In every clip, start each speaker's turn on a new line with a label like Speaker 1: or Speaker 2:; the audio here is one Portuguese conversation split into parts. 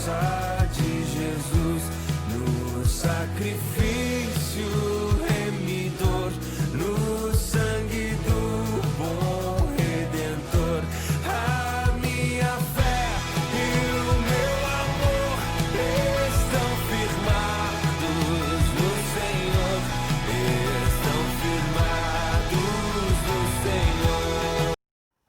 Speaker 1: força de Jesus no sacrifício remidor, no sangue do bom Redentor. A minha fé e o meu amor estão firmados no Senhor, estão firmados no Senhor.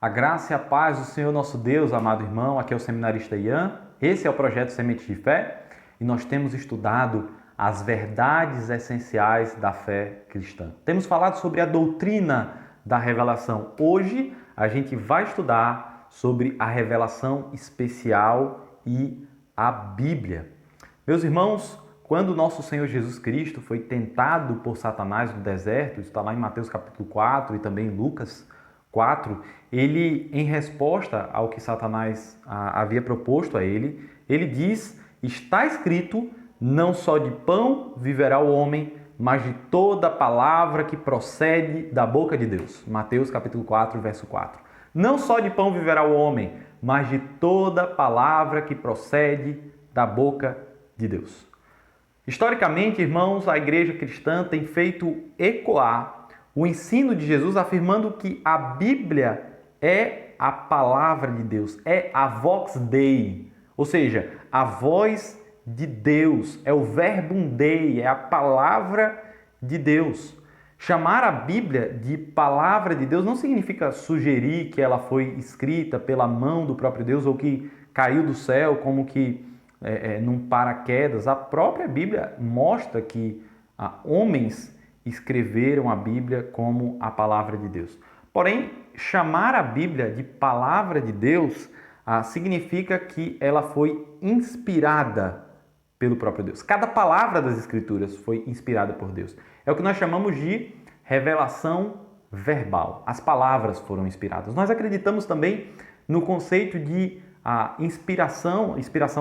Speaker 2: A graça e a paz do Senhor nosso Deus, amado irmão, aqui é o seminarista Ian. Esse é o projeto Semente de Fé e nós temos estudado as verdades essenciais da fé cristã. Temos falado sobre a doutrina da revelação. Hoje a gente vai estudar sobre a revelação especial e a Bíblia. Meus irmãos, quando nosso Senhor Jesus Cristo foi tentado por Satanás no deserto, está lá em Mateus capítulo 4 e também em Lucas 4, ele, em resposta ao que Satanás havia proposto a ele, ele diz: está escrito, não só de pão viverá o homem, mas de toda palavra que procede da boca de Deus. Mateus capítulo 4, verso 4. Não só de pão viverá o homem, mas de toda palavra que procede da boca de Deus. Historicamente, irmãos, a igreja cristã tem feito ecoar o ensino de Jesus afirmando que a Bíblia é a palavra de Deus, é a vox Dei, ou seja, a voz de Deus, é o verbum Dei, é a palavra de Deus. Chamar a Bíblia de palavra de Deus não significa sugerir que ela foi escrita pela mão do próprio Deus ou que caiu do céu como que num paraquedas. A própria Bíblia mostra que homens escreveram a Bíblia como a palavra de Deus. Porém, chamar a Bíblia de palavra de Deus significa que ela foi inspirada pelo próprio Deus. Cada palavra das Escrituras foi inspirada por Deus. É o que nós chamamos de revelação verbal. As palavras foram inspiradas. Nós acreditamos também no conceito de inspiração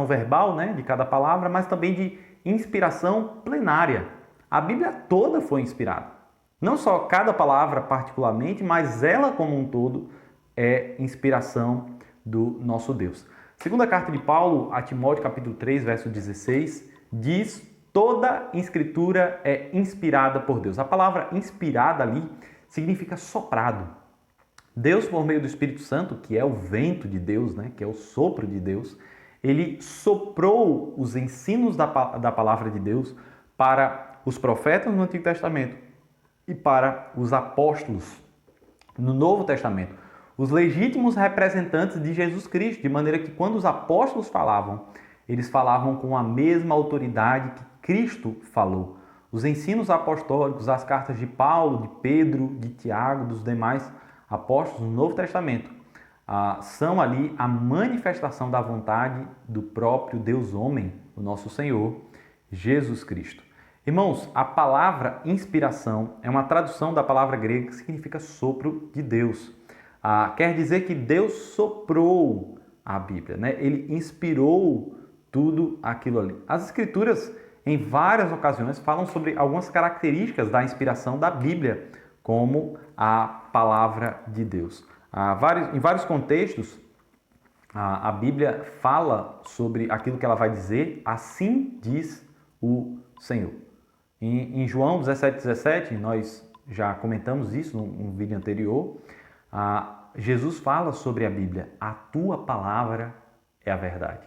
Speaker 2: verbal, né, de cada palavra, mas também de inspiração plenária. A Bíblia toda foi inspirada. Não só cada palavra particularmente, mas ela como um todo é inspiração do nosso Deus. Segunda carta de Paulo a Timóteo, capítulo 3, verso 16, diz: toda escritura é inspirada por Deus. A palavra inspirada ali significa soprado. Deus, por meio do Espírito Santo, que é o vento de Deus, né, que é o sopro de Deus, ele soprou os ensinos da palavra de Deus para os profetas no Antigo Testamento e para os apóstolos no Novo Testamento, os legítimos representantes de Jesus Cristo, de maneira que quando os apóstolos falavam, eles falavam com a mesma autoridade que Cristo falou. Os ensinos apostólicos, as cartas de Paulo, de Pedro, de Tiago, dos demais apóstolos no Novo Testamento, são ali a manifestação da vontade do próprio Deus homem, o nosso Senhor Jesus Cristo. Irmãos, a palavra inspiração é uma tradução da palavra grega que significa sopro de Deus. Quer dizer que Deus soprou a Bíblia, né? Ele inspirou tudo aquilo ali. As Escrituras, em várias ocasiões, falam sobre algumas características da inspiração da Bíblia, como a palavra de Deus. Em vários contextos, a Bíblia fala sobre aquilo que ela vai dizer, assim diz o Senhor. Em João 17,17, nós já comentamos isso num vídeo anterior, Jesus fala sobre a Bíblia: a tua palavra é a verdade.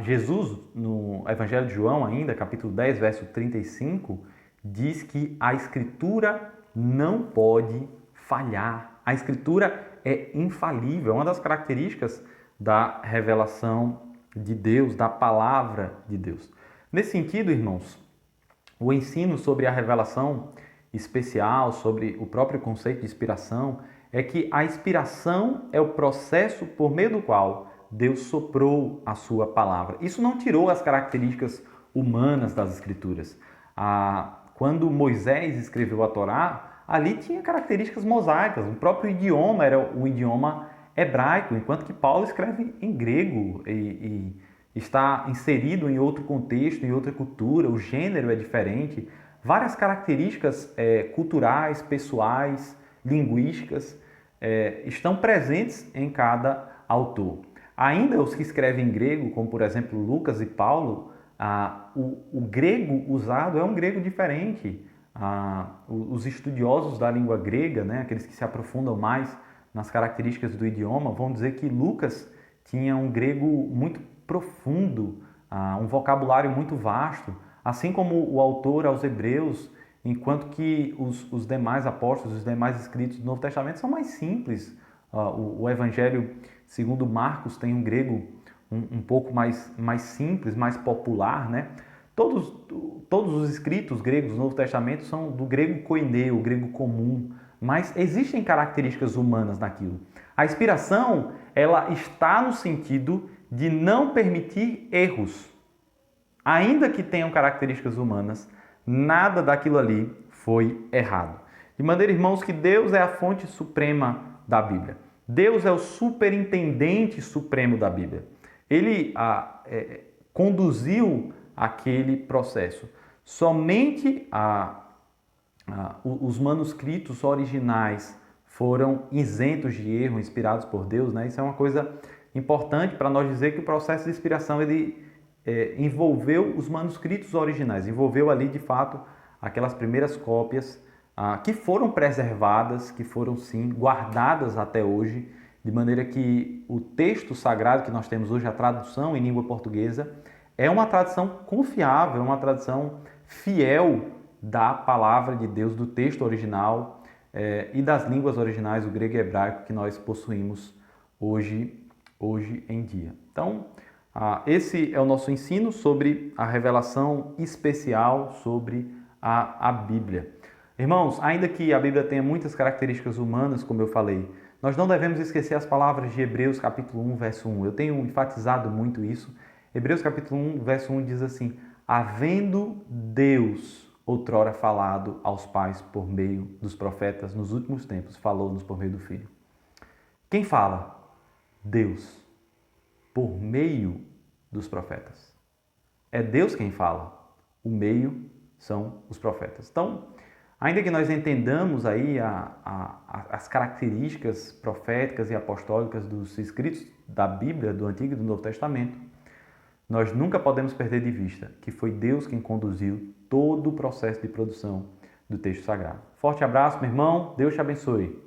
Speaker 2: Jesus, no Evangelho de João ainda, capítulo 10, verso 35, diz que a Escritura não pode falhar. A Escritura é infalível, é uma das características da revelação de Deus, da palavra de Deus. Nesse sentido, irmãos, o ensino sobre a revelação especial, sobre o próprio conceito de inspiração, é que a inspiração é o processo por meio do qual Deus soprou a sua palavra. Isso não tirou as características humanas das Escrituras. Quando Moisés escreveu a Torá, ali tinha características mosaicas. O próprio idioma era o idioma hebraico, enquanto que Paulo escreve em grego e está inserido em outro contexto, em outra cultura, o gênero é diferente. Várias características culturais, pessoais, linguísticas estão presentes em cada autor. Ainda os que escrevem em grego, como por exemplo Lucas e Paulo, o grego usado é um grego diferente. Os estudiosos da língua grega, né, aqueles que se aprofundam mais nas características do idioma, vão dizer que Lucas tinha um grego muito profundo, um vocabulário muito vasto, assim como o autor aos Hebreus, enquanto que os demais apóstolos, os demais escritos do Novo Testamento são mais simples. O Evangelho segundo Marcos tem um grego um pouco mais simples, mais popular, né? Todos os escritos gregos do Novo Testamento são do grego koineo, o grego comum, mas existem características humanas naquilo. A inspiração, ela está no sentido de não permitir erros. Ainda que tenham características humanas, nada daquilo ali foi errado. De maneira, irmãos, que Deus é a fonte suprema da Bíblia. Deus é o superintendente supremo da Bíblia. Ele conduziu aquele processo. Somente os manuscritos originais foram isentos de erro, inspirados por Deus, né? Isso é uma coisa importante para nós dizer que o processo de inspiração ele envolveu os manuscritos originais, envolveu ali de fato aquelas primeiras cópias que foram preservadas, que foram sim guardadas até hoje, de maneira que o texto sagrado que nós temos hoje, a tradução em língua portuguesa, é uma tradução confiável, uma tradução fiel da palavra de Deus, do texto original e das línguas originais, o grego e hebraico, que nós possuímos hoje em dia. Então, esse é o nosso ensino sobre a revelação especial sobre a Bíblia. Irmãos, ainda que a Bíblia tenha muitas características humanas, como eu falei, nós não devemos esquecer as palavras de Hebreus capítulo 1, verso 1. Eu tenho enfatizado muito isso. Hebreus capítulo 1, verso 1 diz assim: havendo Deus outrora falado aos pais por meio dos profetas, nos últimos tempos falou-nos por meio do Filho. Quem fala? Deus, por meio dos profetas. É Deus quem fala. O meio são os profetas. Então, ainda que nós entendamos aí as características proféticas e apostólicas dos escritos da Bíblia, do Antigo e do Novo Testamento, nós nunca podemos perder de vista que foi Deus quem conduziu todo o processo de produção do texto sagrado. Forte abraço, meu irmão. Deus te abençoe.